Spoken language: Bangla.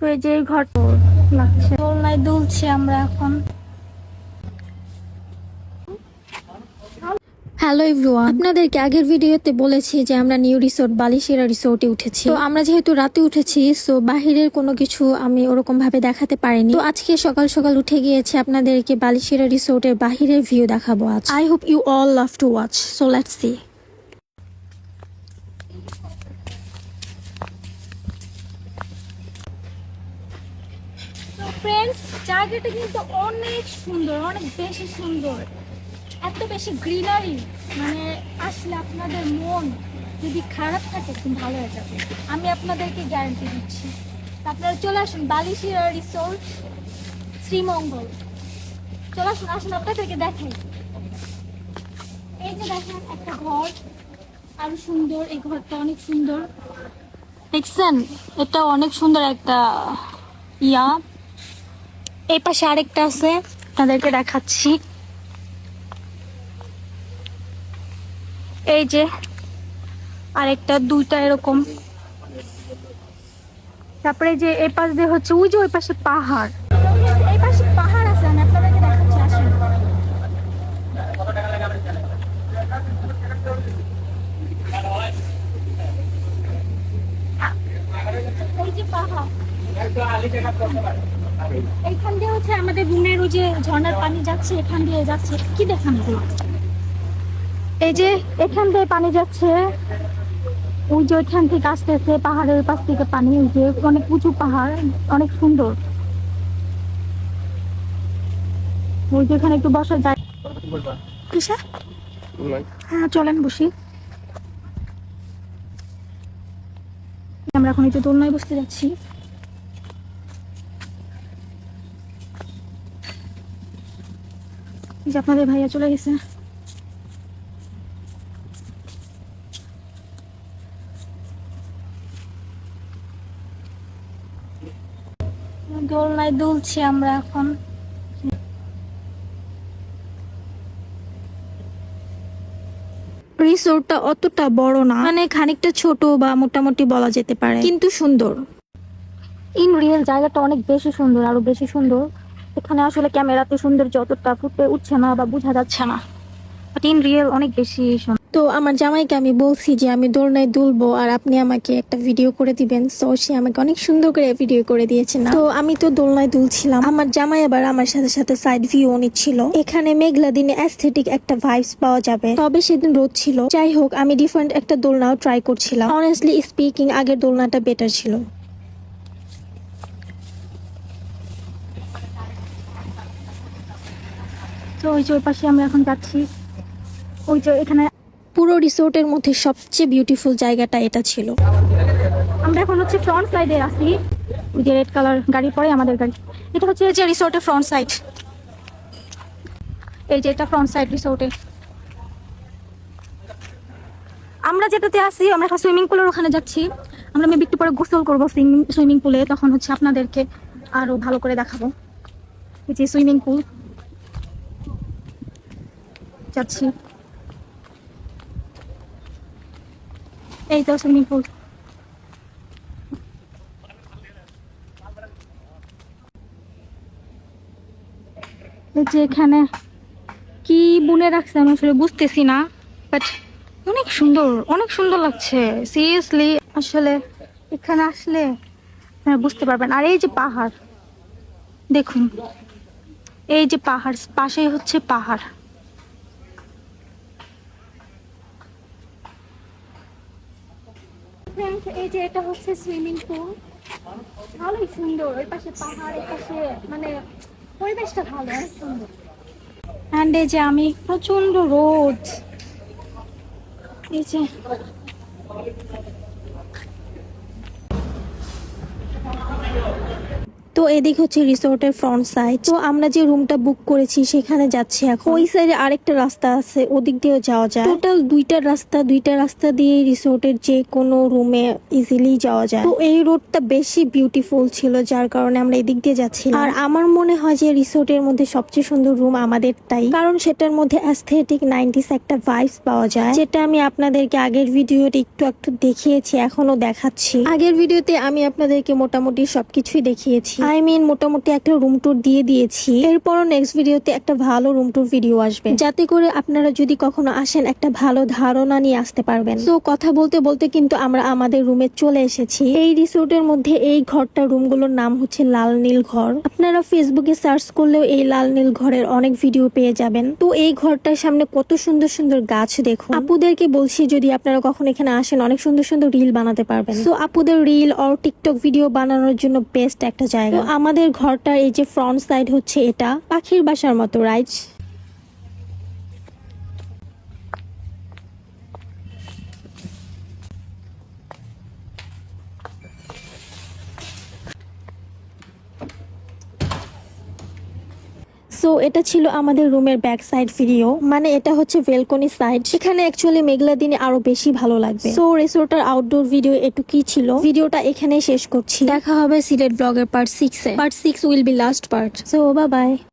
তো এই যে ঘর লাগছে, দোলনায় দুলছি আমরা এখন। হ্যালো এভরিওয়ান, আপনাদেরকে আগের ভিডিওতে বলেছি যে আমরা নিউ রিসোর্ট বালিশেরা রিসোর্টে উঠেছি। তো আমরা যেহেতু রাতে উঠেছি, সো বাহিরের কোনো কিছু আমি ওরকম ভাবে দেখাতে পারিনি। তো আজকে সকাল সকাল উঠে গিয়েছি, আপনাদেরকে বালিশেরা রিসোর্টের বাহিরের ভিউ দেখাবো আজ। I hope you all love to watch, so let's see. তো ফ্রেন্ডস, জায়গাটা কিন্তু অনেক সুন্দর, অনেক বেশি সুন্দর, এত বেশি গ্রিনারি, মানে আসলে আপনাদের মন যদি খারাপ থাকে খুব ভালো হয়ে যাবে, আমি আপনাদেরকে গ্যারান্টি দিচ্ছি। আপনারা চলে আসুন বালিশেরা রিসোর্ট, শ্রীমঙ্গল। চলে আসুন, আসুন আপনাদেরকে দেখাই। এই যে দেখেন একটা ঘর, আরো সুন্দর, এই ঘরটা অনেক সুন্দর, দেখছেন? এটা অনেক সুন্দর একটা ইয়া। এই পাশে আরেকটা আছে, আপনাদেরকে দেখাচ্ছি। এই যে আরেকটা, দুইটা এরকম। তারপরে যে এই পাশ দিয়ে হচ্ছে ওই যে ওই পাশে পাহাড়, এই পাশে পাহাড় আছে, আমি আপনাদেরকে দেখাচ্ছি, আসেন। এই যে পাহাড়, এইখান দিয়ে হচ্ছে আমাদের রুমের ওই যে ঝর্ণার পানি যাচ্ছে, এখান দিয়ে যাচ্ছে। কি দেখান? এই যে এখান দিয়ে পানি যাচ্ছে, ওই যে ওইখান থেকে আসতেছে পাহাড়ের ওই পাশ থেকে পানি। ওই যে অনেক উঁচু পাহাড়, অনেক সুন্দর। ওই যে এখানে একটু বসা যায়। কিসে? হ্যাঁ চলেন বসি। আমরা এখন এই যে দোলনায় বসতে যাচ্ছি। এই যে আপনাদের ভাইয়া চলে গেছে। দোলনায় দুলছি আমরা এখন। রিসোর্টটা অতটা বড় না, মানে খানিকটা ছোট বা মোটামুটি বলা যেতে পারে, কিন্তু সুন্দর। ইন রিয়েল জায়গাটা অনেক বেশি সুন্দর, আরো বেশি সুন্দর। এখানে আসলে ক্যামেরাতে সৌন্দর্য অতটা ফুটে উঠছে না বা বোঝা যাচ্ছে না, বাট ইন রিয়েল অনেক বেশি সুন্দর। তো আমার জামাইকে আমি বলছি যে আমি দোলনায় দুলবো আর আপনি আমাকে একটা ভিডিও করে দিবেন, সো সে আমাকে অনেক সুন্দর করে ভিডিও করে দিয়েছে না। তো আমি তো দোলনায় দুলছিলাম, আমার জামাই আবার আমার সাথে সাথে সাইড ভিউ নিচ্ছিল। এখানে মেঘলা দিনে অ্যাস্থেটিক একটা ভাইবস পাওয়া যাবে, তবে সেদিন রোদ ছিল। যাই হোক, আমি ডিফারেন্ট একটা দোলনাও ট্রাই করছিলাম। অনেস্টলি স্পিকিং, আগের দোলনাটা বেটার ছিল। তো ওই যে ওই পাশে আমরা এখন যাচ্ছি। ওই যে এখানে পুরো রিসোর্টের মধ্যে সবচেয়ে বিউটিফুল জায়গাটা এটা ছিল। আমরা এখন হচ্ছে ফ্রন্ট সাইডে আছি, ওই যে রেড কালার গাড়ির পরে আমাদের গাড়ি। এটা হচ্ছে যে রিসোর্টের ফ্রন্ট সাইড। এই যে এটা ফ্রন্ট সাইড রিসোর্টের। আমরা যেটাতে আছি, আমরা এখন সুইমিং পুলের ওখানে যাচ্ছি। আমরা মেবি একটু পরে গোসল করবো সুইমিং পুলে, তখন হচ্ছে আপনাদেরকে আরো ভালো করে দেখাবো। এই যে সুইমিং পুল যাচ্ছি, এই তো সুইমিং পুল। এই যে এখানে কি বুনে রাখছে আমি আসলে বুঝতেছি না, বাট অনেক সুন্দর, অনেক সুন্দর লাগছে সিরিয়াসলি। আসলে এখানে আসলে আপনারা বুঝতে পারবেন। আর এই যে পাহাড় দেখুন, এই যে পাহাড়, পাশেই হচ্ছে পাহাড়। এই যে এটা হচ্ছে সুইমিং পুল, ভালোই সুন্দর। ওই পাশে পাহাড়, এই পাশে মানে পরিবেশটা ভালো, অনেক সুন্দর। অ্যান্ড এই যে আমি, প্রচন্ড রোদ। এই যে তো এদিক হচ্ছে রিসোর্টের ফ্রন্ট সাইড। তো আমরা যে রুমটা বুক করেছি সেখানে যাচ্ছি এখন। ওই সাইডে আরেকটা রাস্তা আছে, ওদিক দিয়েও যাওয়া যায়। টোটাল দুইটা রাস্তা দিয়ে রিসোর্টের যে কোনো রুমে ইজিলি যাওয়া যায়। তো এই রোডটা বেশি বিউটিফুল ছিল, যার কারণে আমরা এদিক দিয়ে যাচ্ছি। আর আমার মনে হয় যে রিসোর্টের মধ্যে সবচেয়ে সুন্দর রুম আমাদেরটাই, কারণ সেটার মধ্যে অ্যাস্থেটিক 90s একটা ভাইবস পাওয়া যায়, যেটা আমি আপনাদেরকে আগের ভিডিওতে একটু দেখিয়েছি, এখনো দেখাচ্ছি। আগের ভিডিওতে আমি আপনাদেরকে মোটামুটি সবকিছুই দেখিয়েছি, মোটামুটি একটা রুম ট্যুর দিয়ে দিয়েছি। এরপরও নেক্সট ভিডিওতে একটা ভালো রুম ট্যুর ভিডিও আসবে, যাতে করে আপনারা যদি কখনো আসেন একটা ভালো ধারণা নিয়ে আসতে পারবেন। তো কথা বলতে বলতে কিন্তু আমরা আমাদের রুমে চলে এসেছি। এই রিসোর্টের মধ্যে এই ঘরটা, রুমগুলোর নাম হচ্ছে লাল নীল ঘর। আপনারা ফেসবুকে সার্চ করলেও এই লাল নীল ঘরের অনেক ভিডিও পেয়ে যাবেন। তো এই ঘরটার সামনে কত সুন্দর সুন্দর গাছ দেখুন। আপুদেরকে বলছি যদি আপনারা কখন এখানে আসেন অনেক সুন্দর সুন্দর রিল বানাতে পারবেন। তো আপুদের রিল আর টিকটক ভিডিও বানানোর জন্য বেস্ট একটা জায়গা। তো আমাদের ঘরটার এই যে ফ্রন্ট সাইড হচ্ছে এটা পাখির বাসার মতো, রাইট? সো এটা ছিল আমাদের রুমের ব্যাক সাইড ভিডিও, মানে এটা হচ্ছে বেলকনি সাইড। এখানে অ্যাকচুয়ালি মেঘলা দিনে আরো বেশি ভালো লাগবে। সো রিসোর্টের আউটডোর ভিডিও এটুকুই ছিল। ভিডিওটা এখানেই শেষ করছি। দেখা হবে সিলেট ব্লগের part 6 A. Part 6 will be last part. So bye bye.